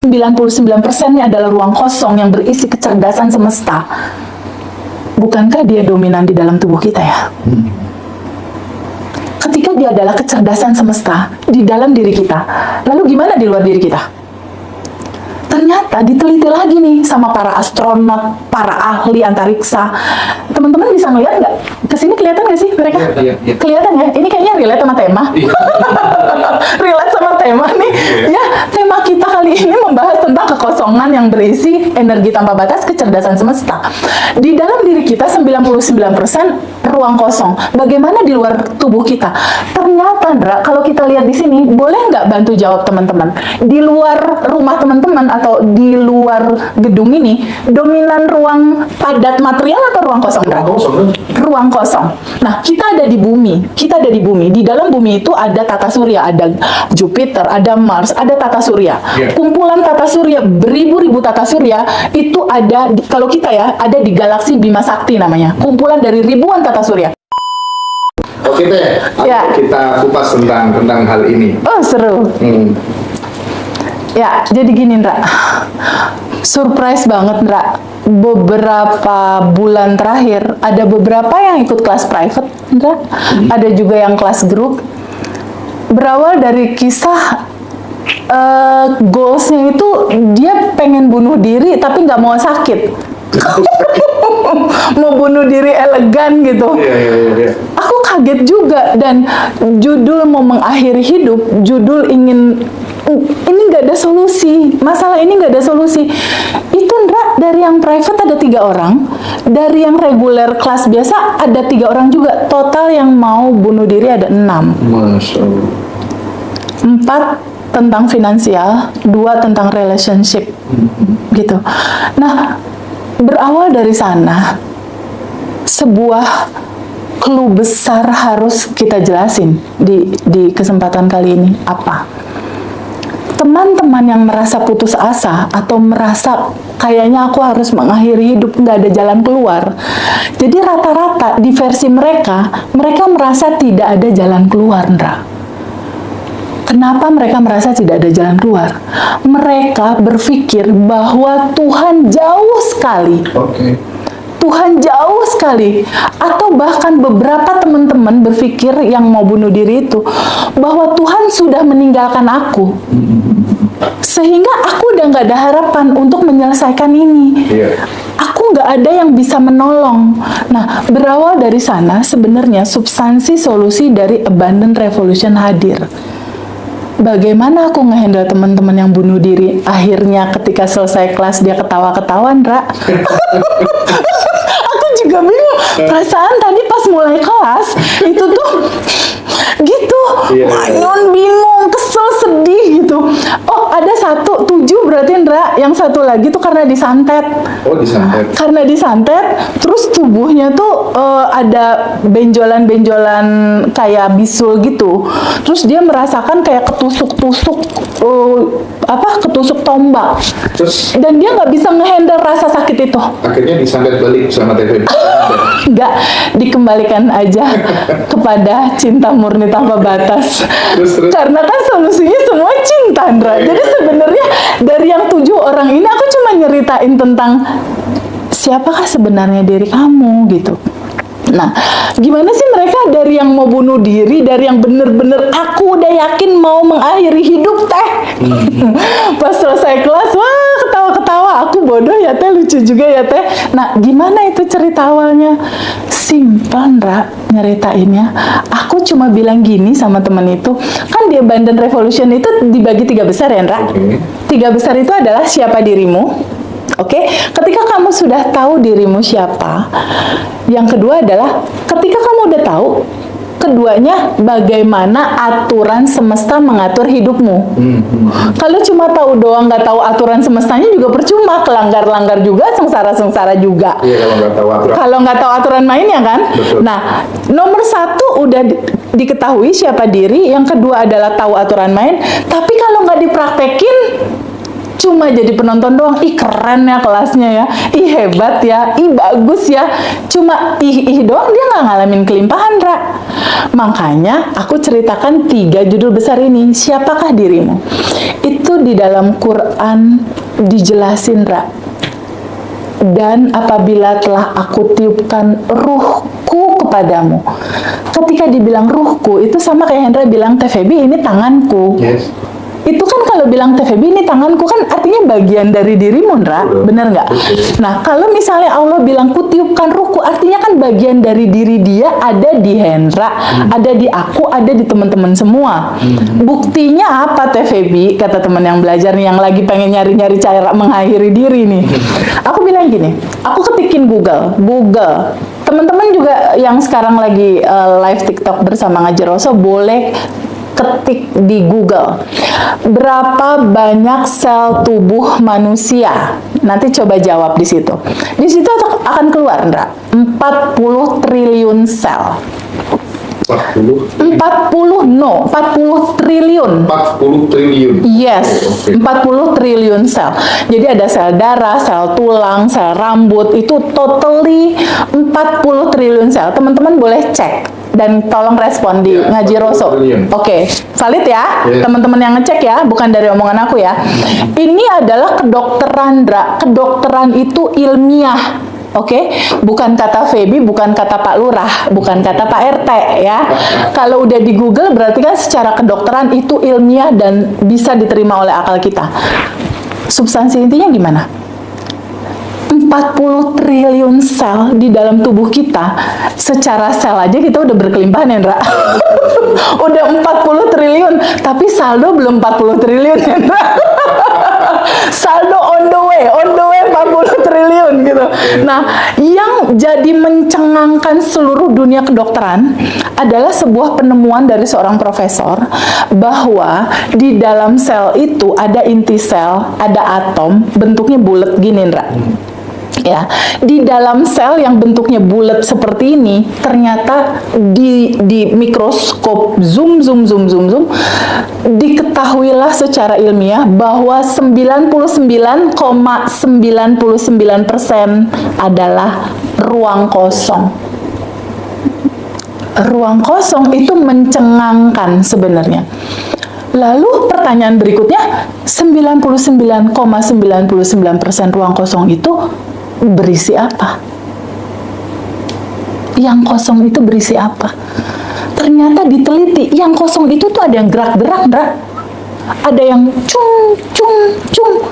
99%-nya adalah ruang kosong yang berisi kecerdasan semesta. Bukankah dia dominan di dalam tubuh kita ya? Ketika dia adalah kecerdasan semesta di dalam diri kita, lalu gimana di luar diri kita? Ternyata diteliti lagi nih sama para astronot, para ahli antariksa. Teman-teman bisa ngeliat nggak? Kesini kelihatan nggak sih mereka? Iya. Kelihatan ya? Ini kayaknya relate sama tema. Relate sama tema nih. Ya, tema kita kali ini membahas tentang kekosongan yang berisi energi tanpa batas, kecerdasan semesta. Di dalam diri kita 99% ruang kosong. Bagaimana di luar tubuh kita? Ternyata, Ndra, kalau kita lihat di sini, boleh nggak bantu jawab teman-teman? Di luar rumah teman-teman atau di luar gedung ini, dominan ruang padat material atau ruang kosong, Ndra? Ruang kosong. Nah, kita ada di bumi. Kita ada di bumi. Di dalam bumi itu ada tata surya, ada Jupiter, ada Mars, ada tata surya. Kumpulan tata surya, beribu-ribu tata surya itu ada kalau kita ya, ada di galaksi Bima Sakti namanya. Kumpulan dari ribuan tata surya. Oke deh, Ya. kita kupas tentang hal ini. Oh, seru. Ya, jadi gini, Ndra. Surprise banget, Ndra. Beberapa bulan terakhir, ada beberapa yang ikut kelas private, Ndra. Ada juga yang kelas grup. Berawal dari kisah goalsnya itu dia pengen bunuh diri tapi nggak mau sakit. Mau bunuh diri elegan gitu. Iya. Aku kaget juga, dan judul mau mengakhiri hidup, judul ini nggak ada solusi, masalah ini nggak ada solusi. Itu, Ndra, dari yang private ada 3 orang, dari yang reguler kelas biasa ada 3 orang juga. Total yang mau bunuh diri ada 6. Masya Allah. 4 tentang finansial, 2 tentang relationship, gitu. Nah, berawal dari sana, sebuah clue besar harus kita jelasin di kesempatan kali ini. Apa? Teman-teman yang merasa putus asa atau merasa kayaknya aku harus mengakhiri hidup, nggak ada jalan keluar. Jadi rata-rata di versi mereka merasa tidak ada jalan keluar, Ndra. Kenapa mereka merasa tidak ada jalan keluar? Mereka berpikir bahwa Tuhan jauh sekali. Oke. Tuhan jauh sekali. Atau bahkan beberapa teman-teman berpikir yang mau bunuh diri itu, bahwa Tuhan sudah meninggalkan aku. Sehingga aku udah nggak ada harapan untuk menyelesaikan ini. Iya. Aku nggak ada yang bisa menolong. Nah, berawal dari sana sebenarnya substansi solusi dari Abundant Revolution hadir. Bagaimana aku ngehandle teman-teman yang bunuh diri? Akhirnya ketika selesai kelas dia ketawa-ketawa, Ndra. Aku juga bingung. Perasaan tadi pas mulai kelas itu tuh gitu, manyun, bingung, kesel, sedih gitu. Oh, ada 7 berarti, Ndra. Yang 1 lagi tuh karena disantet. Oh, disantet. Karena disantet, terus tubuhnya tuh ada benjolan-benjolan kayak bisul gitu. Terus dia merasakan kayak ketusuk-tusuk ketusuk tombak. Terus Dan dia nggak bisa ngehandle rasa sakit itu. akhirnya disantet balik sama TV. Nggak, dikembalikan aja kepada cinta murni tanpa batas. Terus. Karena kan solusinya semua cinta, Ndra. Jadi sebenarnya dari yang 7 orang ini aku cuma nyeritain tentang siapakah sebenarnya diri kamu gitu. Nah, gimana sih mereka dari yang mau bunuh diri, dari yang bener-bener aku udah yakin mau mengakhiri hidup teh. Pas selesai kelas, wah ketawa-ketawa, aku bodoh ya teh, lucu juga ya teh. Nah, gimana itu cerita awalnya? Simpel, Ndra, nyeritainnya. Aku cuma bilang gini sama temen itu, kan di Abundant Revolution itu dibagi 3 besar ya, Ndra. 3 besar itu adalah siapa dirimu. Oke, ketika kamu sudah tahu dirimu siapa, yang kedua adalah ketika kamu udah tahu, keduanya bagaimana aturan semesta mengatur hidupmu. Kalau cuma tahu doang, nggak tahu aturan semestanya juga percuma, kelanggar-langgar juga, sengsara-sengsara juga. Iya, kalau nggak tahu aturan. Kalau nggak tahu aturan mainnya kan. Betul. Nah, nomor 1 udah diketahui siapa diri, yang kedua adalah tahu aturan main. Tapi kalau nggak dipraktekin, cuma jadi penonton doang. Ih, keren ya kelasnya ya, ih hebat ya, ih bagus ya, cuma ih doang, dia nggak ngalamin kelimpahan, Ra. Makanya aku ceritakan 3 judul besar ini. Siapakah dirimu? Itu di dalam Quran dijelasin, Ra. Dan apabila telah aku tiupkan ruhku kepadamu. Ketika dibilang ruhku, itu sama kayak Hendra bilang, Teh Feby ini tanganku. Yes. Itu kan kalau bilang Teh Feby ini tanganku, kan artinya bagian dari dirimu, Ndra. Bener nggak? Nah, kalau misalnya Allah bilang kutiupkan ruhku, artinya kan bagian dari diri dia ada di Hendra, ada di aku, ada di teman-teman semua. Buktinya apa, Teh Feby? Kata teman yang belajar nih, yang lagi pengen nyari-nyari cara mengakhiri diri nih. Aku bilang gini, aku ketikin Google. Teman-teman juga yang sekarang lagi live TikTok bersama Ngaji Roso, boleh ketik di Google berapa banyak sel tubuh manusia. Nanti coba jawab di situ. Di situ akan keluar, Ndra, 40 triliun sel. 40 triliun. 40 triliun. Yes, Oke. 40 triliun sel. Jadi ada sel darah, sel tulang, sel rambut, itu totally 40 triliun sel. Teman-teman boleh cek dan tolong respon di Ya, Ngaji 40 Roso. triliun. Oke, valid ya, Ya. teman-teman yang ngecek ya, bukan dari omongan aku ya. Ini adalah kedokteran, Dra. Kedokteran itu ilmiah. Oke, bukan kata Feby, bukan kata Pak Lurah, bukan kata Pak RT ya. Kalau udah di Google berarti kan secara kedokteran itu ilmiah dan bisa diterima oleh akal kita. Substansi intinya gimana? 40 triliun sel di dalam tubuh kita. Secara sel aja kita udah berkelimpahan ya, Ndra. Udah 40 triliun, tapi saldo belum 40 triliun ya, Ndra. Saldo on the way 40 triliun gitu. Nah, yang jadi mencengangkan seluruh dunia kedokteran adalah sebuah penemuan dari seorang profesor bahwa di dalam sel itu ada inti sel, ada atom, bentuknya bulat gini, Ndra. Ya, di dalam sel yang bentuknya bulat seperti ini, ternyata di mikroskop zoom diketahuilah secara ilmiah bahwa 99,99% adalah ruang kosong. Ruang kosong itu mencengangkan sebenarnya. Lalu pertanyaan berikutnya, 99,99% ruang kosong itu berisi apa? Yang kosong itu berisi apa? Ternyata diteliti, yang kosong itu tuh ada yang gerak-gerak, Ndra. Ada yang cung,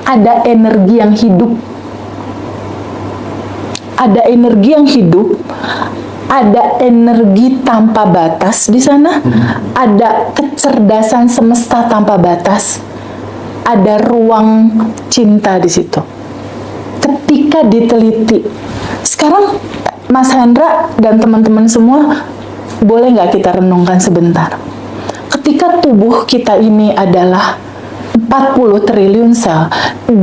ada energi yang hidup. Ada energi yang hidup, ada energi tanpa batas di sana, ada kecerdasan semesta tanpa batas, ada ruang cinta di situ. Ketika diteliti, sekarang Mas Hendra dan teman-teman semua, boleh nggak kita renungkan sebentar? Ketika tubuh kita ini adalah 40 triliun sel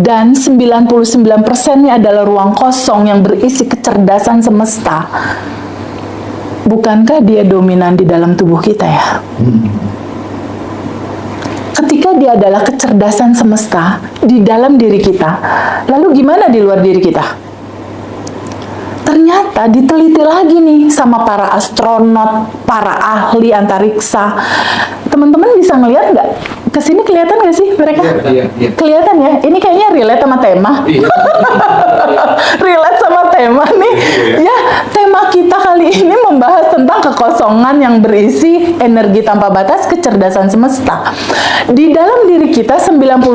dan 99%-nya adalah ruang kosong yang berisi kecerdasan semesta, bukankah dia dominan di dalam tubuh kita ya? Ketika dia adalah kecerdasan semesta di dalam diri kita, lalu gimana di luar diri kita? Ternyata diteliti lagi nih sama para astronot, para ahli antariksa. Teman-teman bisa ngelihat nggak? Kesini kelihatan nggak sih mereka? Iya. Kelihatan ya? Ini kayaknya relate sama tema. Iya. Relate sama tema nih. Ya, tema kita kali ini membahas tentang kekosongan yang berisi energi tanpa batas, kecerdasan semesta. Di dalam diri kita 99%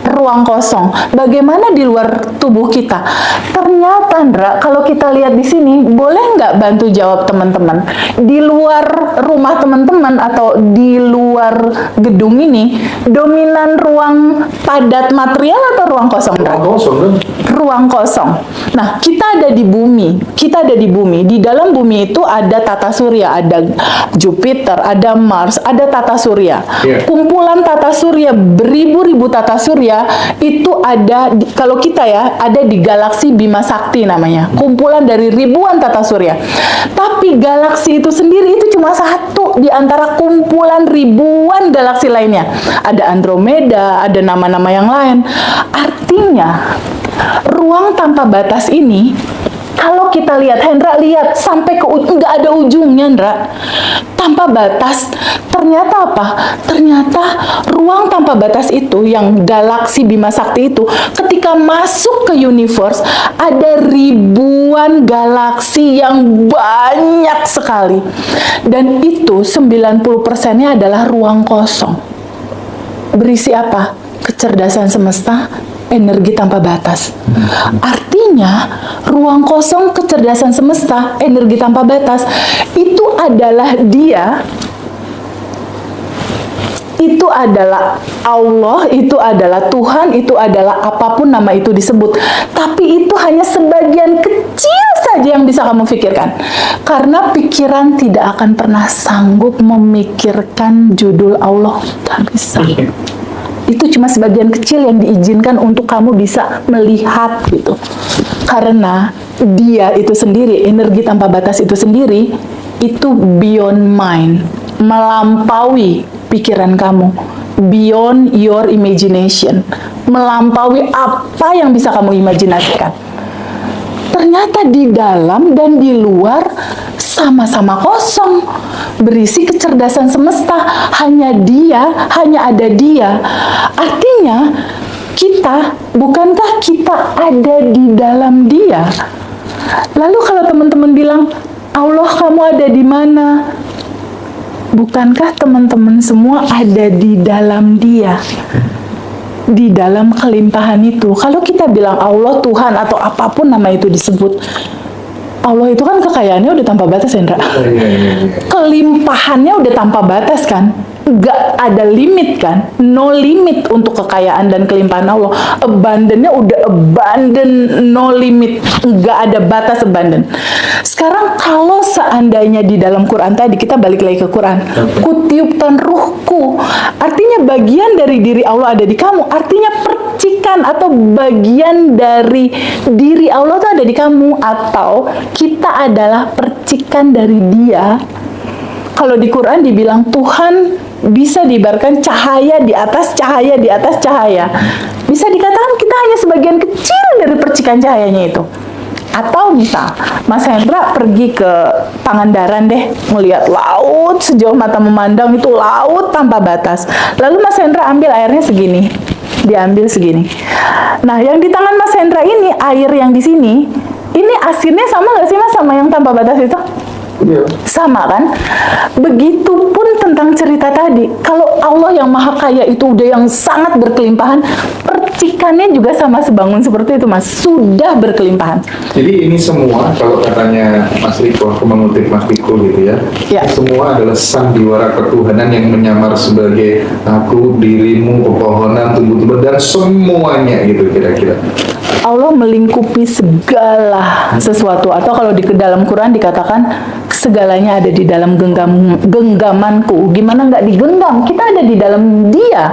ruang kosong. Bagaimana di luar tubuh kita? Ternyata, Ndra, kalau kita lihat di sini, boleh nggak bantu jawab teman-teman? Di luar rumah teman-teman atau di luar gedung ini, dominan ruang padat material atau ruang kosong, Ndra? Ruang kosong kan? Ruang kosong. Nah, kita ada di bumi. Di dalam bumi itu ada tata surya, ada Jupiter, ada Mars, ada tata surya. Yeah. Kumpulan tata surya, beribu-ribu tata surya itu ada kalau kita ya, ada di galaksi Bima Sakti namanya. Kumpulan dari ribuan tata surya. Tapi galaksi itu sendiri itu cuma satu di antara kumpulan ribuan galaksi lainnya. Ada Andromeda, ada nama-nama yang lain. Artinya, ruang tanpa batas ini Kalau kita lihat, Hendra lihat sampai ke nggak ada ujungnya, Hendra. Tanpa batas. Ternyata apa? Ternyata ruang tanpa batas itu, yang galaksi Bima Sakti itu, ketika masuk ke universe, ada ribuan galaksi yang banyak sekali. Dan itu 90%-nya adalah ruang kosong. Berisi apa? Kecerdasan semesta, energi tanpa batas. Artinya, ruang kosong kecerdasan semesta, energi tanpa batas, itu adalah dia, itu adalah Allah, itu adalah Tuhan, itu adalah apapun nama itu disebut. Tapi itu hanya sebagian kecil saja yang bisa kamu pikirkan. Karena pikiran tidak akan pernah sanggup memikirkan judul Allah. Tak bisa. Itu cuma sebagian kecil yang diizinkan untuk kamu bisa melihat gitu. Karena dia itu sendiri, energi tanpa batas itu sendiri, itu beyond mind, melampaui pikiran kamu, beyond your imagination, melampaui apa yang bisa kamu imajinasikan. Ternyata di dalam dan di luar sama-sama kosong, berisi kecerdasan semesta. Hanya dia, hanya ada dia. Artinya kita, bukankah kita ada di dalam dia? Lalu kalau teman-teman bilang, Allah kamu ada di mana? Bukankah teman-teman semua ada di dalam dia? Di dalam kelimpahan itu. Kalau kita bilang Allah, Tuhan, atau apapun nama itu disebut, Allah itu kan kekayaannya udah tanpa batas, Hendra. Kelimpahannya udah tanpa batas kan? Nggak ada limit kan? No limit untuk kekayaan dan kelimpahan Allah. Abundant-nya udah abundant, no limit. Nggak ada batas abundant. Sekarang kalau seandainya di dalam Quran tadi, kita balik lagi ke Quran. Kutiupkan ruhku. Artinya bagian dari diri Allah ada di kamu. Artinya percikan atau bagian dari diri Allah itu ada di kamu. Atau kita adalah percikan dari dia. Kalau di Quran dibilang Tuhan bisa diibaratkan cahaya di atas cahaya di atas cahaya. Bisa dikatakan kita hanya sebagian kecil dari percikan cahayanya itu. Atau bisa Mas Hendra pergi ke Pangandaran deh, melihat laut sejauh mata memandang, itu laut tanpa batas. Lalu Mas Hendra ambil airnya segini, diambil segini. Nah, yang di tangan Mas Hendra ini, air yang di sini, ini asinnya sama nggak sih Mas sama yang tanpa batas itu? Iya. Sama kan? Begitupun tentang cerita tadi. Kalau Allah yang maha kaya itu udah yang sangat berkelimpahan, percikannya juga sama sebangun seperti itu Mas, sudah berkelimpahan. Jadi ini semua, kalau katanya Mas Riko, aku mengutip Mas Riko gitu ya, Ya. semua adalah sandiwara ketuhanan yang menyamar sebagai aku, dirimu, pepohonan, tumbuh-tumbuhan, dan semuanya gitu kira-kira. Allah melingkupi segala sesuatu, atau kalau di dalam Quran dikatakan segalanya ada di dalam genggamanku. Gimana nggak digenggam? Kita ada di dalam dia.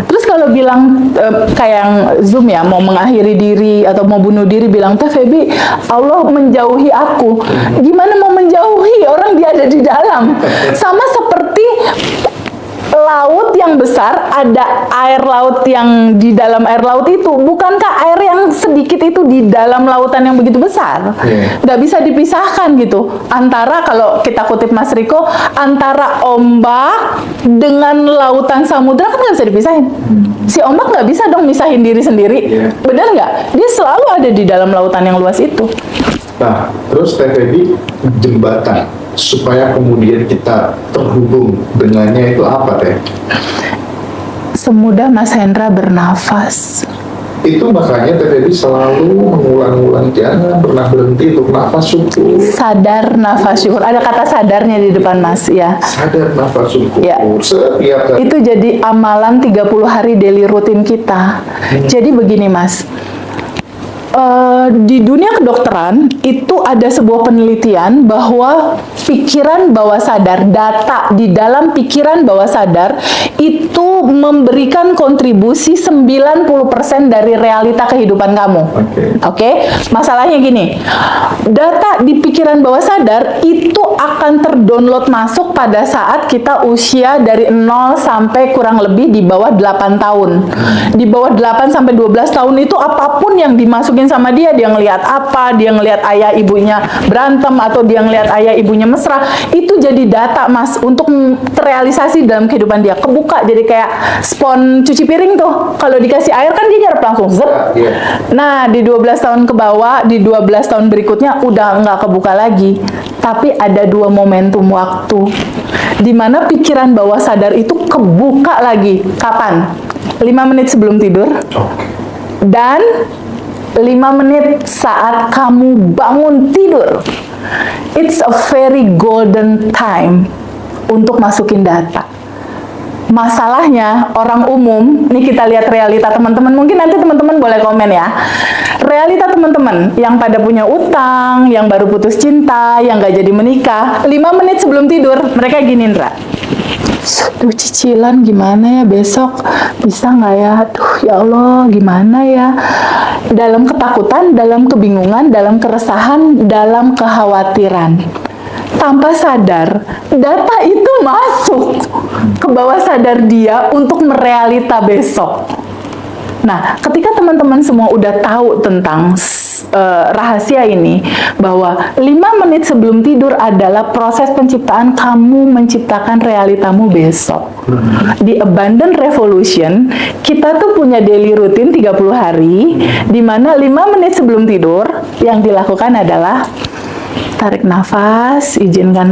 Terus kalau bilang kayak yang Zoom ya, mau mengakhiri diri atau mau bunuh diri, bilang Teh Febi, Allah menjauhi aku. Gimana mau menjauhi? Orang dia ada di dalam. Sama seperti laut yang besar, ada air laut yang di dalam air laut itu. Bukankah air yang sedikit itu di dalam lautan yang begitu besar? Nggak bisa dipisahkan gitu. Antara, kalau kita kutip Mas Riko, antara ombak dengan lautan samudra kan nggak bisa dipisahin. Si ombak nggak bisa dong misahin diri sendiri. Benar nggak? Dia selalu ada di dalam lautan yang luas itu. Nah, terus Teh Febi, jembatan supaya kemudian kita terhubung dengannya itu apa Teh? Semudah Mas Hendra bernafas. Itu makanya Teh Febi selalu mengulang-ulang, jangan pernah berhenti untuk nafas syukur. Sadar nafas syukur. Ada kata sadarnya di depan Mas ya. Sadar nafas syukur. Ya. Setiap hari. Itu jadi amalan 30 hari daily rutin kita. Jadi begini Mas, di dunia kedokteran itu ada sebuah penelitian bahwa pikiran bawah sadar, data di dalam pikiran bawah sadar itu memberikan kontribusi 90% dari realita kehidupan kamu. Oke? Masalahnya gini, data di pikiran bawah sadar itu akan terdownload masuk pada saat kita usia dari 0 sampai kurang lebih di bawah 8 tahun. Di bawah 8 sampai 12 tahun itu apapun yang dimasukin mungkin sama dia ngelihat apa, dia ngelihat ayah ibunya berantem, atau dia ngelihat ayah ibunya mesra, itu jadi data Mas untuk terrealisasi dalam kehidupan dia, kebuka jadi kayak spons cuci piring tuh, kalau dikasih air kan dia nyerap langsung zep. Nah di 12 tahun ke bawah, di 12 tahun berikutnya udah nggak kebuka lagi. Tapi ada 2 momentum waktu di mana pikiran bawah sadar itu kebuka lagi. Kapan? 5 menit sebelum tidur dan 5 menit saat kamu bangun tidur. It's a very golden time untuk masukin data. Masalahnya orang umum, nih kita lihat realita teman-teman, mungkin nanti teman-teman boleh komen ya. Realita teman-teman yang pada punya utang, yang baru putus cinta, yang gak jadi menikah, 5 menit sebelum tidur mereka gini, Ndra, aduh cicilan gimana ya besok, bisa nggak ya, aduh ya Allah gimana ya, dalam ketakutan, dalam kebingungan, dalam keresahan, dalam kekhawatiran. Tanpa sadar, data itu masuk ke bawah sadar dia untuk merealita besok. Nah, ketika teman-teman semua udah tahu tentang rahasia ini, bahwa 5 menit sebelum tidur adalah proses penciptaan kamu menciptakan realitamu besok. Di Abundant Revolution, kita tuh punya daily routine 30 hari, di mana 5 menit sebelum tidur, yang dilakukan adalah tarik nafas, izinkan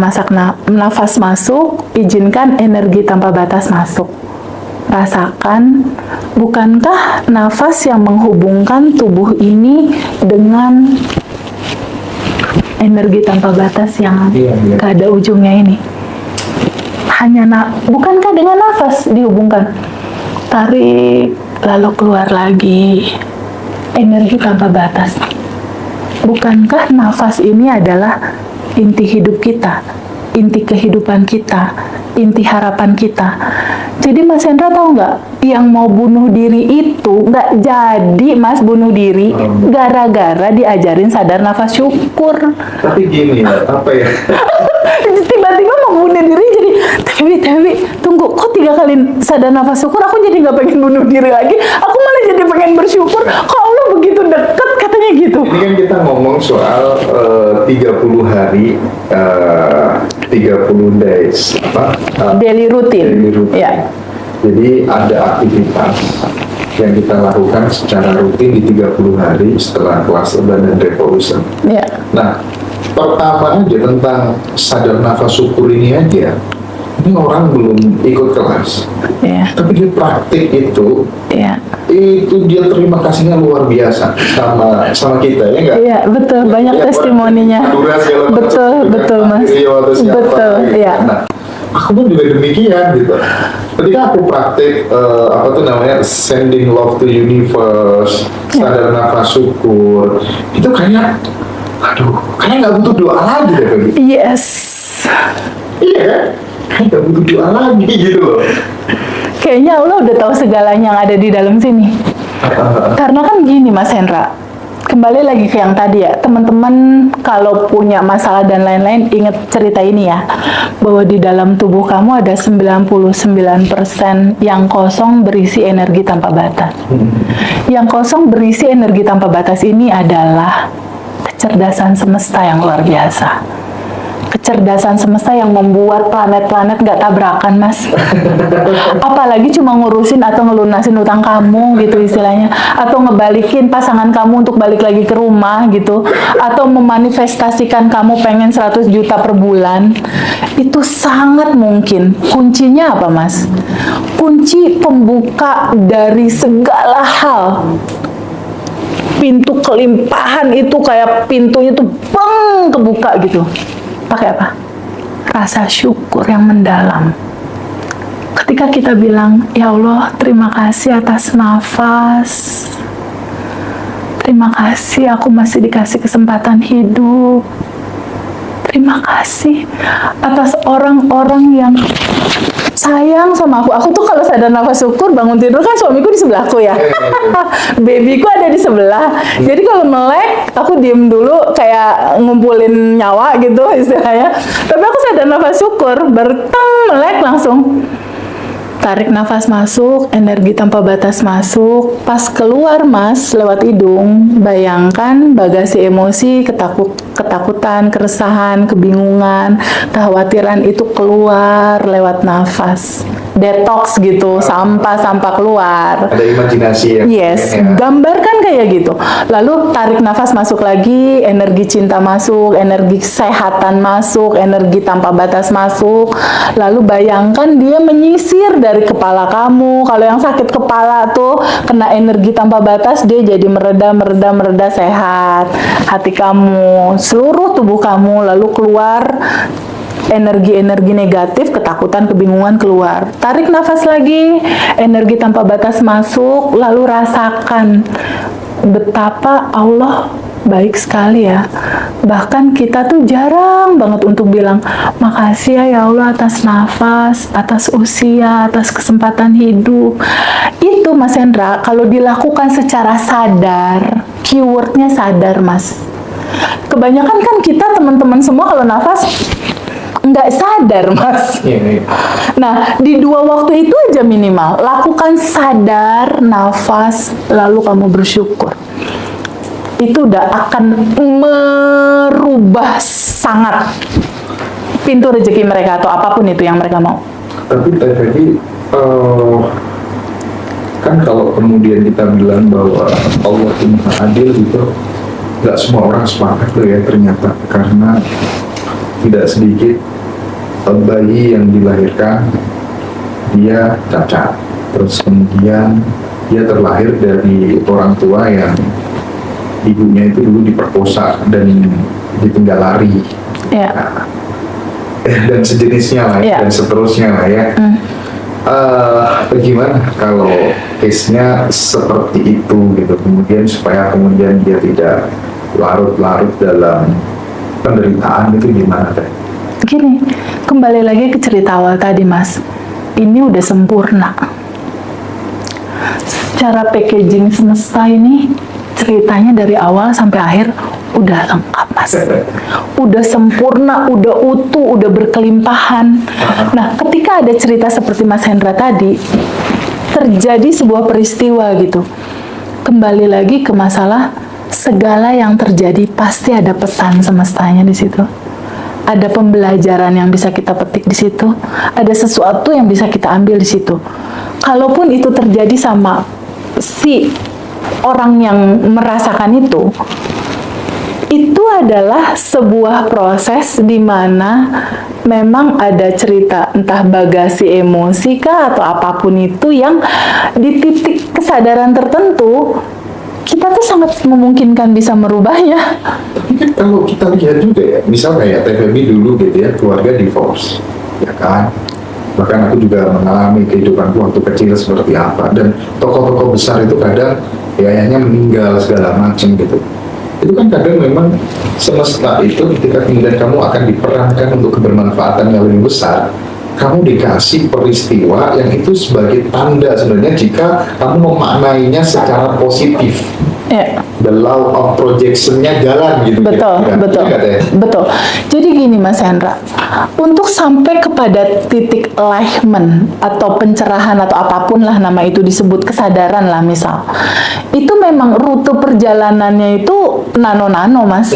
nafas masuk, izinkan energi tanpa batas masuk. Rasakan, bukankah nafas yang menghubungkan tubuh ini dengan energi tanpa batas yang gak ada ujungnya ini? Bukankah dengan nafas dihubungkan? Tarik, lalu keluar lagi. Energi tanpa batas. Bukankah nafas ini adalah inti hidup kita, inti kehidupan kita, inti harapan kita? Jadi Mas Hendra tahu nggak, yang mau bunuh diri itu nggak jadi Mas bunuh diri gara-gara diajarin sadar nafas syukur. Tapi gini ya, apa ya? Tiba-tiba mau bunuh diri jadi, Tewi, tunggu, kok 3 kali sadar nafas syukur, aku jadi nggak pengen bunuh diri lagi, aku malah jadi pengen bersyukur, kok Allah begitu dekat katanya gitu. Ini kan kita ngomong soal 30 hari, 30 days, daily routine. Ya. Jadi ada aktivitas yang kita lakukan secara rutin di 30 hari setelah kelas Abundant Revolution. Ya. Nah, pertama aja tentang sadar nafas syukur ini aja, ini orang belum ikut kelas, tapi dia praktik itu, itu dia terima kasihnya luar biasa sama kita, ya enggak? Iya, betul, banyak testimoninya. Betul Mas. Betul, ya. Nah, aku pun juga demikian gitu. Ketika aku praktik sending love to universe, sadar nafas syukur, itu kayak nggak butuh doa lagi deh, Baby. Yes. Iya kan? Kayak nggak butuh doa lagi gitu loh. Kayaknya Allah udah tahu segalanya yang ada di dalam sini. Karena kan gini Mas Hendra, kembali lagi ke yang tadi ya, teman-teman kalau punya masalah dan lain-lain, ingat cerita ini ya, bahwa di dalam tubuh kamu ada 99% yang kosong berisi energi tanpa batas. Yang kosong berisi energi tanpa batas ini adalah kecerdasan semesta yang luar biasa. Kecerdasan semesta yang membuat planet-planet gak tabrakan, Mas. Apalagi cuma ngurusin atau ngelunasin utang kamu gitu istilahnya, atau ngebalikin pasangan kamu untuk balik lagi ke rumah gitu, atau memanifestasikan kamu pengen 100 juta per bulan. Itu sangat mungkin. Kuncinya apa, Mas? Kunci pembuka dari segala hal. Pintu kelimpahan itu kayak pintunya tuh bang kebuka gitu. Pakai apa? Rasa syukur yang mendalam. Ketika kita bilang, ya Allah, terima kasih atas nafas. Terima kasih aku masih dikasih kesempatan hidup. Terima kasih atas orang-orang yang sayang sama aku. Aku tuh kalau sadar nafas syukur bangun tidur kan suamiku di sebelahku ya. Babyku ada di sebelah. Jadi kalau melek aku diem dulu kayak ngumpulin nyawa gitu istilahnya. Tapi aku sadar nafas syukur, berteng melek langsung. Tarik nafas masuk, energi tanpa batas masuk. Pas keluar Mas, lewat hidung, bayangkan bagasi emosi, ketakutan, keresahan, kebingungan, kekhawatiran itu keluar lewat nafas. Detox gitu, sampah-sampah keluar. Ada imajinasi ya? Yes, gambarkan kayak gitu. Lalu tarik nafas masuk lagi, energi cinta masuk, energi kesehatan masuk, energi tanpa batas masuk. Lalu bayangkan dia menyisir dari kepala kamu. Kalau yang sakit kepala tuh kena energi tanpa batas, dia jadi mereda sehat. Hati kamu, seluruh tubuh kamu, lalu keluar energi-energi negatif, ketakutan, kebingungan keluar. Tarik nafas lagi, energi tanpa batas masuk, lalu rasakan betapa Allah baik sekali ya. Bahkan kita tuh jarang banget untuk bilang makasih ya Allah atas nafas, atas usia, atas kesempatan hidup. Itu Mas Hendra, kalau dilakukan secara sadar, keywordnya sadar Mas. Kebanyakan kan kita teman-teman semua kalau nafas nggak sadar Mas. Nah, di 2 waktu itu aja minimal. Lakukan sadar, nafas, lalu kamu bersyukur. Itu udah akan merubah sangat pintu rezeki mereka atau apapun itu yang mereka mau. Tapi tadi kan kalau kemudian kita bilang bahwa Allah itu Maha Adil gitu, nggak semua orang sepakat tuh ya ternyata, karena tidak sedikit bayi yang dilahirkan dia cacat, terus kemudian dia terlahir dari orang tua yang ibunya itu dulu diperkosa dan ditinggal lari, dan sejenisnya lah, dan seterusnya lah ya. Bagaimana kalau case-nya seperti itu gitu, kemudian supaya kemudian dia tidak larut-larut dalam penderitaan, itu gimana teh? Gini, kembali lagi ke cerita awal tadi Mas, ini udah sempurna. Secara packaging semesta ini, ceritanya dari awal sampai akhir udah lengkap Mas. Udah sempurna, udah utuh, udah berkelimpahan. Nah, ketika ada cerita seperti Mas Hendra tadi, terjadi sebuah peristiwa gitu. Kembali lagi ke masalah, segala yang terjadi pasti ada pesan semestanya di situ. Ada pembelajaran yang bisa kita petik di situ. Ada sesuatu yang bisa kita ambil di situ. Kalaupun itu terjadi sama si orang yang merasakan itu adalah sebuah proses di mana memang ada cerita, entah bagasi emosi kah atau apapun itu, yang di titik kesadaran tertentu kita tuh sangat memungkinkan bisa merubahnya. Tapi kan kalau kita lihat juga ya, misalnya ya TVB dulu gitu ya, keluarga divorce, ya kan? Bahkan aku juga mengalami kehidupanku waktu kecil seperti apa, dan tokoh-tokoh besar itu kadang ya ayahnya meninggal segala macam gitu. Itu kan kadang memang semesta itu ketika kemudian kamu akan diperankan untuk kebermanfaatan yang lebih besar, kamu dikasih peristiwa yang itu sebagai tanda sebenarnya jika kamu memaknainya secara positif. The law of projection-nya jalan gitu. Betul, ya. betul, betul. Jadi gini Mas Hendra, untuk sampai kepada titik enlightenment atau pencerahan atau apapun lah nama itu disebut, kesadaran lah misal, itu memang rute perjalanannya itu nano-nano Mas.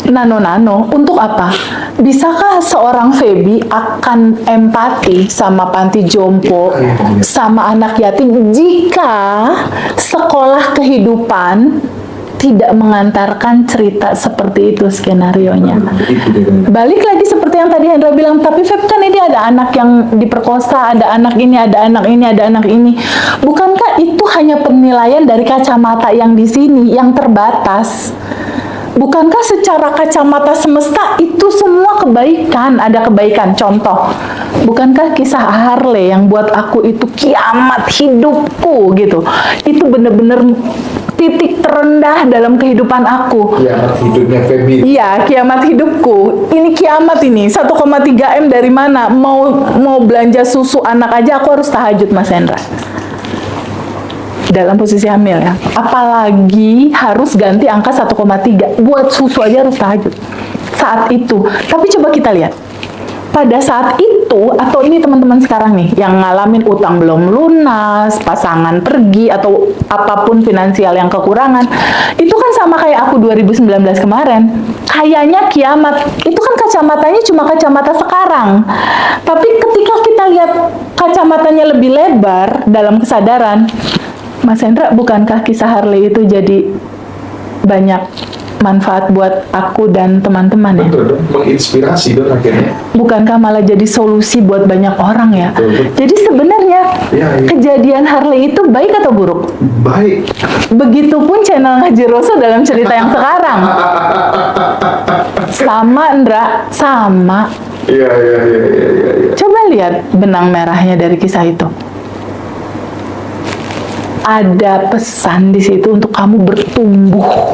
Nano-nano. Untuk apa? Bisakah seorang Feby akan empati sama panti jompo, sama anak yatim, jika sekolah kehidupan tidak mengantarkan cerita seperti itu skenarionya? Balik lagi seperti yang tadi Hendra bilang, tapi Feb kan ini ada anak yang diperkosa, ada anak ini, ada anak ini, ada anak ini. Bukankah itu hanya penilaian dari kacamata yang di sini, yang terbatas? Bukankah secara kacamata semesta itu semua kebaikan, ada kebaikan? Contoh, bukankah kisah Harley yang buat aku itu kiamat hidupku gitu? Itu bener-bener titik terendah dalam kehidupan aku. Kiamat hidupnya Feby. Iya, kiamat hidupku. Ini kiamat ini, 1,3 M dari mana? Mau belanja susu anak aja aku harus tahajud Mas Hendra. Dalam posisi hamil ya, apalagi harus ganti angka 1,3 buat susu aja harus tahajud saat itu. Tapi coba kita lihat, pada saat itu, atau ini teman-teman sekarang nih yang ngalamin utang belum lunas, pasangan pergi, atau apapun finansial yang kekurangan, itu kan sama kayak aku 2019 kemarin. Kayaknya kiamat. Itu kan kacamatanya cuma kacamata sekarang. Tapi ketika kita lihat kacamatanya lebih lebar dalam kesadaran, Mas Hendra, bukankah kisah Harley itu jadi banyak manfaat buat aku dan teman-teman ya? Betul dong, menginspirasi dong akhirnya. Bukankah malah jadi solusi buat banyak orang ya? Betul. Jadi sebenarnya kejadian Harley itu baik atau buruk? Baik. Begitupun channel Ngaji Roso dalam cerita yang sekarang. Sama, Ndra, sama. Iya. Coba lihat benang merahnya dari kisah itu. Ada pesan di situ untuk kamu bertumbuh.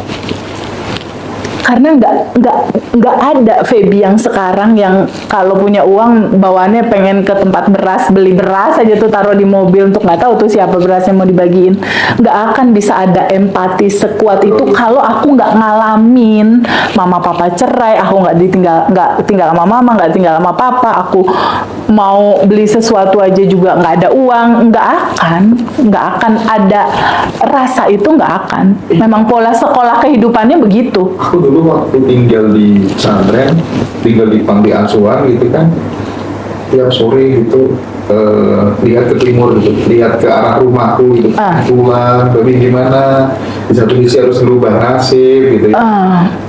Karena nggak ada Feby yang sekarang yang kalau punya uang bawaannya pengen ke tempat beras, beli beras aja tuh taruh di mobil untuk nggak tahu tuh siapa berasnya mau dibagiin. Nggak akan bisa ada empati sekuat itu kalau aku nggak ngalamin mama papa cerai, aku nggak tinggal sama mama, nggak tinggal sama papa, aku mau beli sesuatu aja juga nggak ada uang, nggak akan ada rasa itu, nggak akan. Memang pola sekolah kehidupannya begitu. Aku dulu waktu tinggal di pesantren, tinggal di panti asuhan gitu kan, tiap sore gitu lihat ke timur gitu, lihat ke arah rumahku gitu, pulang, tapi gimana, di satu sisi harus merubah nasib gitu ya,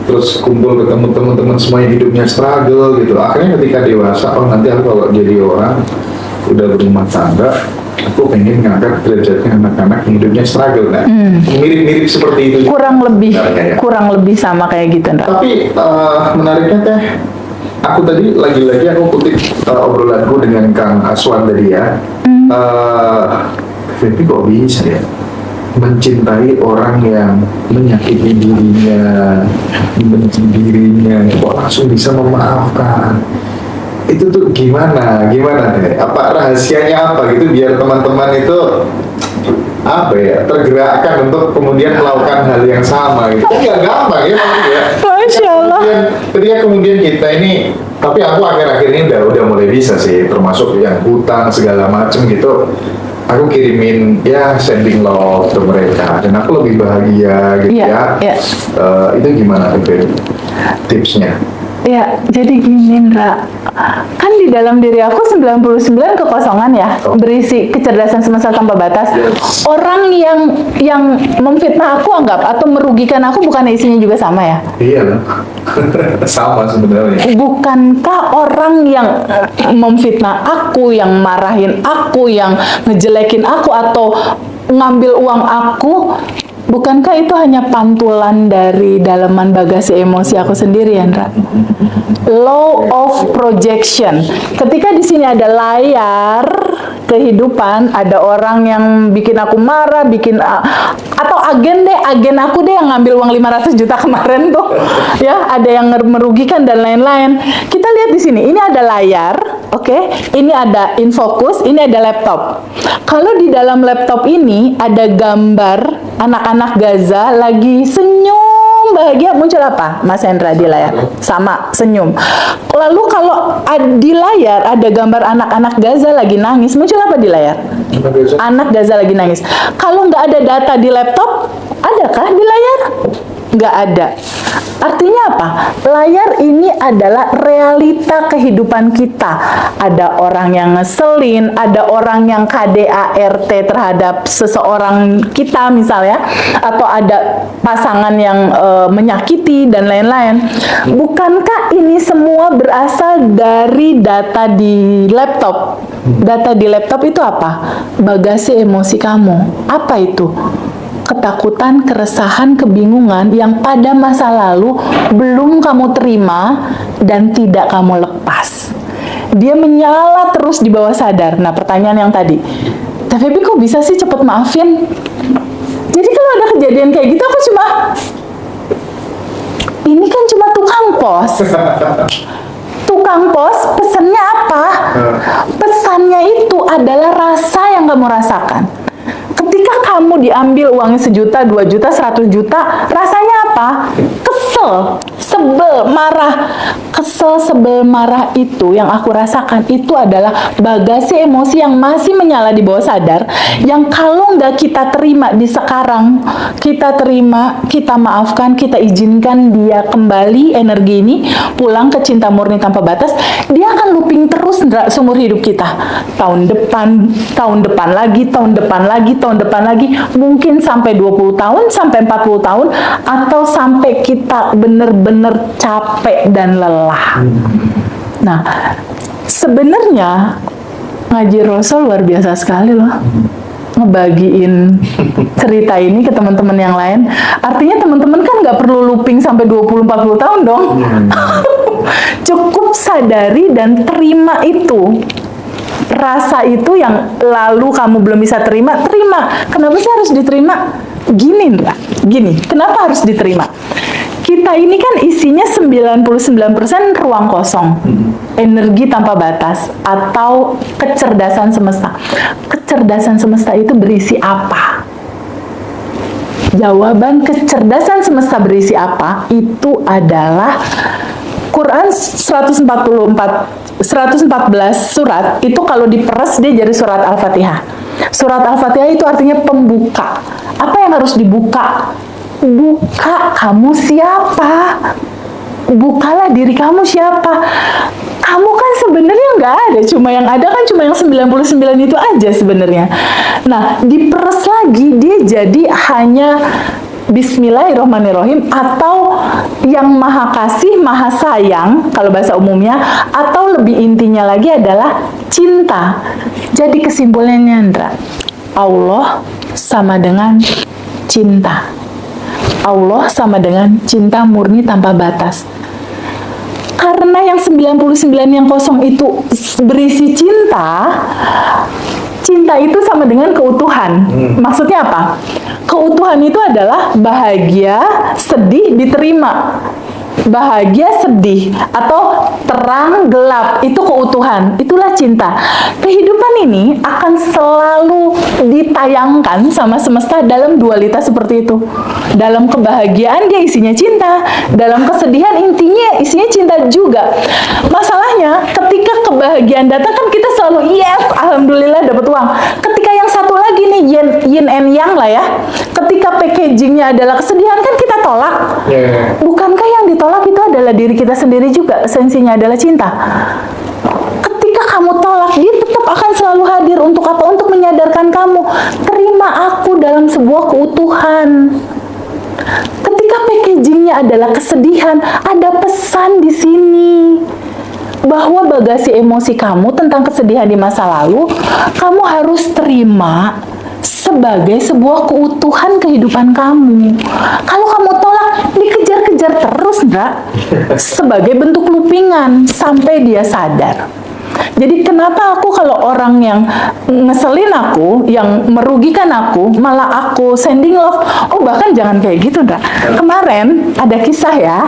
terus kumpul ketemu teman-teman semua yang hidupnya struggle gitu. Akhirnya ketika dewasa, oh nanti aku kalau jadi orang udah berumah tangga, aku pengen ngangkat derajatnya anak-anak yang hidupnya struggle. Nah, mirip-mirip seperti itu. Kurang ya. lebih sama kayak gitu, Ndra. Tapi menariknya teh, aku tadi lagi-lagi aku kutip obrolanku dengan Kang Aswan tadi ya. Tapi kok bisa ya mencintai orang yang menyakiti dirinya, membenci dirinya, kok langsung bisa memaafkan? Itu tuh gimana deh? Apa rahasianya apa gitu biar teman-teman itu tergerakkan untuk kemudian melakukan hal yang sama gitu? Nggak gampang ya. Masya Allah. Ketika kemudian kita ini, tapi aku akhir-akhir ini udah mulai bisa sih, termasuk yang hutang segala macem gitu. Aku kirimin sending love ke mereka dan aku lebih bahagia gitu ya. Itu gimana tuh tipsnya? Ya, jadi gini, Ndra. Kan di dalam diri aku 99 kekosongan ya, berisi kecerdasan semesta tanpa batas. Orang yang memfitnah aku atau merugikan aku, bukan isinya juga sama ya? Iya lah. Sama sebenarnya. Bukankah orang yang memfitnah aku, yang marahin aku, yang ngejelekin aku, atau ngambil uang aku, bukankah itu hanya pantulan dari dalaman bagasi emosi aku sendiri, Andra? Law of projection. Ketika di sini ada layar kehidupan, ada orang yang bikin aku marah, atau agen aku deh yang ngambil uang 500 juta kemarin tuh, ya, ada yang merugikan dan lain-lain. Kita lihat di sini, ini ada layar, oke? Ini ada infocus, ini ada laptop. Kalau di dalam laptop ini ada gambar anak-anak Gaza lagi senyum bahagia, muncul apa, Mas Hendra, di layar? Sama, senyum. Lalu kalau di layar ada gambar anak-anak Gaza lagi nangis, muncul apa di layar? Anak Gaza lagi nangis. Kalau nggak ada data di laptop, adakah di layar? Nggak ada. Artinya apa? Layar ini adalah realita kehidupan kita. Ada orang yang ngeselin, ada orang yang KDART terhadap seseorang kita misalnya, atau ada pasangan yang menyakiti dan lain-lain. Bukankah ini semua berasal dari data di laptop? Data di laptop itu apa? Bagasi emosi kamu. Apa itu? Ketakutan, keresahan, kebingungan yang pada masa lalu belum kamu terima dan tidak kamu lepas. Dia menyala terus di bawah sadar. Nah, pertanyaan yang tadi, tapi kok bisa sih cepet maafin? Jadi kalau ada kejadian kayak gitu, aku ini kan cuma tukang pos. Tukang pos, pesannya apa? Pesannya itu adalah rasa yang kamu rasakan. Ketika kamu diambil uangnya 1 juta, 2 juta, 100 juta, rasanya apa? Kesel kesel, sebel, marah. Kesel, sebel, marah itu yang aku rasakan itu adalah bagasi emosi yang masih menyala di bawah sadar, yang kalau nggak kita terima di sekarang, kita terima, kita maafkan, kita izinkan dia kembali energi ini pulang ke cinta murni tanpa batas, dia akan looping terus seumur hidup kita. Tahun depan lagi, tahun depan lagi, tahun depan lagi, mungkin sampai 20 tahun, sampai 40 tahun, atau sampai kita bener-bener capek dan lelah. Nah, sebenarnya ngaji Rasul luar biasa sekali loh, ngebagiin cerita ini ke teman-teman yang lain. Artinya teman-teman kan nggak perlu looping sampai 20-40 tahun dong. Cukup sadari dan terima itu. Rasa itu yang lalu kamu belum bisa terima. Kenapa sih harus diterima? Gini, Ndra. Gini, kenapa harus diterima? Kita ini kan isinya 99% ruang kosong, energi tanpa batas, atau kecerdasan semesta. Kecerdasan semesta itu berisi apa? Jawaban kecerdasan semesta berisi apa? Itu adalah Quran 114 surat, itu kalau diperes dia jadi surat Al-Fatihah. Surat Al-Fatihah itu artinya pembuka. Apa yang harus dibuka? Buka kamu siapa? Bukalah diri kamu siapa? Kamu kan sebenarnya nggak ada, cuma yang ada kan cuma yang 99 itu aja sebenarnya. Nah, diperes lagi dia jadi hanya Bismillahirrahmanirrahim, atau yang maha kasih, maha sayang kalau bahasa umumnya, atau lebih intinya lagi adalah cinta. Jadi kesimpulannya, Andra, Allah sama dengan cinta. Allah sama dengan cinta murni tanpa batas. Karena yang 99 yang kosong itu berisi cinta, cinta itu sama dengan keutuhan. Maksudnya apa? Keutuhan itu adalah bahagia, sedih, diterima. Bahagia, sedih, atau terang, gelap, itu keutuhan. Itulah cinta. Kehidupan ini akan selalu ditayangkan sama semesta dalam dualitas seperti itu. Dalam kebahagiaan dia isinya cinta, dalam kesedihan intinya isinya cinta juga. Masalahnya ketika kebahagiaan datang kan kita selalu yes, alhamdulillah dapat uang. Ketika yang satu lagi nih yin and yang lah ya, ketika packagingnya adalah kesedihan kan kita tolak. Bukankah yang ditolak itu adalah diri kita sendiri juga? Esensinya adalah cinta. Ketika kamu tolak, dia tetap akan selalu hadir. Untuk apa? Untuk menyadarkan kamu, terima aku dalam sebuah keutuhan. Ketika packagingnya adalah kesedihan, ada pesan di sini bahwa bagasi emosi kamu tentang kesedihan di masa lalu, kamu harus terima sebagai sebuah keutuhan kehidupan kamu. Kalau kamu tolak, dikejar-kejar terus, enggak? Sebagai bentuk loopingan sampai dia sadar. Jadi kenapa aku kalau orang yang ngeselin aku, yang merugikan aku, malah aku sending love? Oh, bahkan jangan kayak gitu, enggak? Kemarin ada kisah ya,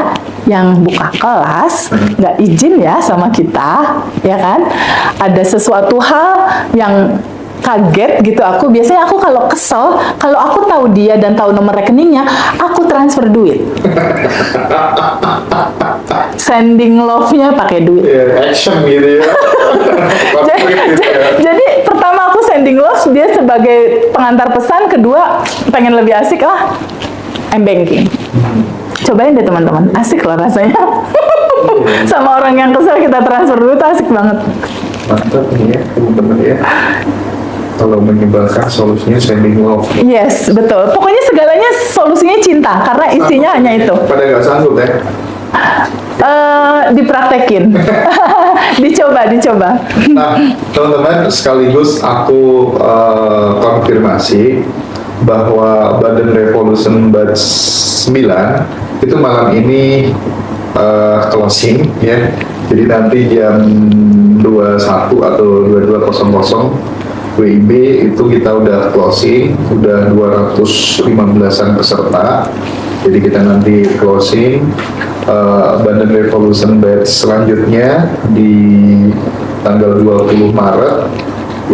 yang buka kelas, nggak izin ya sama kita, ya kan? Ada sesuatu hal yang kaget gitu aku. Biasanya aku kalau kesel, kalau aku tahu dia dan tahu nomor rekeningnya, aku transfer duit. Sending love-nya pakai duit. Action gitu ya. Jadi pertama aku sending love, dia sebagai pengantar pesan. Kedua, pengen lebih asik lah, M-banking. Cobain deh teman-teman, asik loh rasanya. Sama orang yang kesel kita transfer duit, asik banget. Mantap nih ya, bener ya. Kalau menyebalkan solusinya sending love. Yes, betul. Pokoknya segalanya solusinya cinta, karena isinya hanya itu. Pada nggak sanggup ya? Dipraktekin. dicoba. Nah, teman-teman, sekaligus aku konfirmasi bahwa Badan Revolution Batch 9 itu malam ini closing ya. Jadi nanti jam 21 atau 22.00 WIB itu kita udah closing, udah 215-an peserta. Jadi kita nanti closing Badan Revolution Batch selanjutnya di tanggal 20 Maret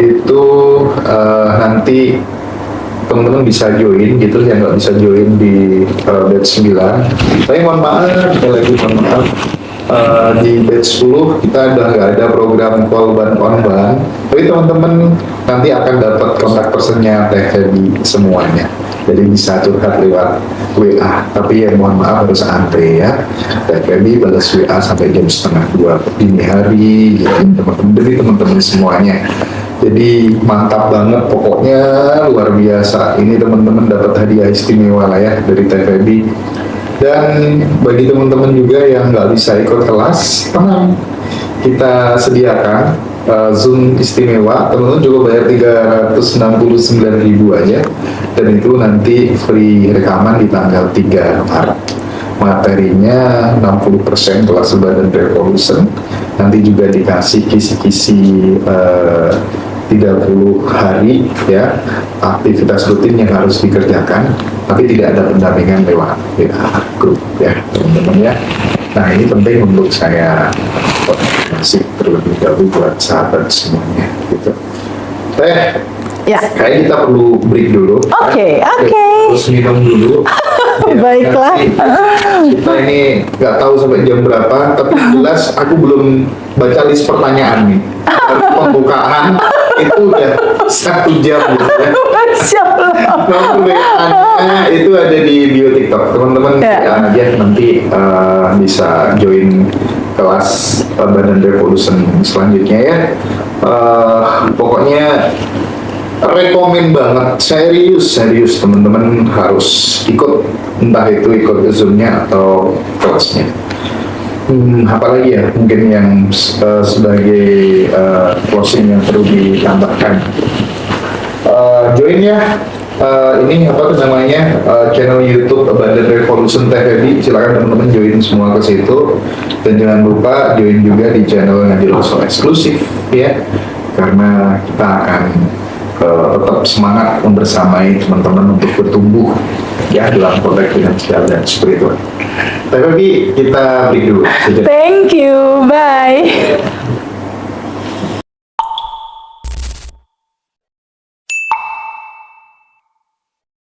itu nanti teman-teman bisa join gitu, yang nggak bisa join di batch 9. Tapi mohon maaf, sekali lagi mohon maaf, di batch 10 kita udah nggak ada program call ban on ban. Tapi teman-teman nanti akan dapat kontak personnya Teh Feby semuanya. Jadi bisa curhat lewat WA. Tapi ya mohon maaf harus antre ya. Teh Feby balas WA sampai jam 1:30 dini hari gitu, teman-teman, dari teman-teman semuanya. Jadi mantap banget, pokoknya luar biasa. Ini teman-teman dapat hadiah istimewa lah ya dari Teh Feby. Dan bagi teman-teman juga yang nggak bisa ikut kelas, tenang, kita sediakan Zoom istimewa. Teman-teman juga bayar 369.000 aja, dan itu nanti free rekaman di tanggal 3 Maret. Materinya 60% kelas Badan Revolution, nanti juga dikasih kisi-kisi 30 hari ya aktivitas rutin yang harus dikerjakan, tapi tidak ada pendampingan lewat grup ya teman-teman ya. Nah ini penting untuk saya masih terlebih dahulu buat sahabat semuanya gitu. Teh, Ya. kayak kita perlu break dulu. Oke. Terus minum dulu. Baiklah. Kita ini nggak tahu sampai jam berapa, tapi jelas aku belum baca list pertanyaan nih. Dari pembukaan itu udah 1 jam gitu ya. Masya Allah. Nomor WA-nya itu ada di bio TikTok. Teman-teman Ya. aja nanti bisa join kelas Badan Revolution selanjutnya ya. Pokoknya rekomen banget, serius teman-teman harus ikut, entah itu ikut Zoom-nya atau kelasnya. Apalagi ya mungkin yang sebagai closing yang perlu ditambahkan, join ya ini apa tuh namanya, channel YouTube Badan Revolution Teh Feby. Silakan teman-teman join semua ke situ, dan jangan lupa join juga di channel Nadil Oso eksklusif ya, karena kita akan tetap semangat membersamai teman-teman untuk bertumbuh ya dalam konteks finansial dan spiritual. Tapi kita break dulu. Thank you. Bye.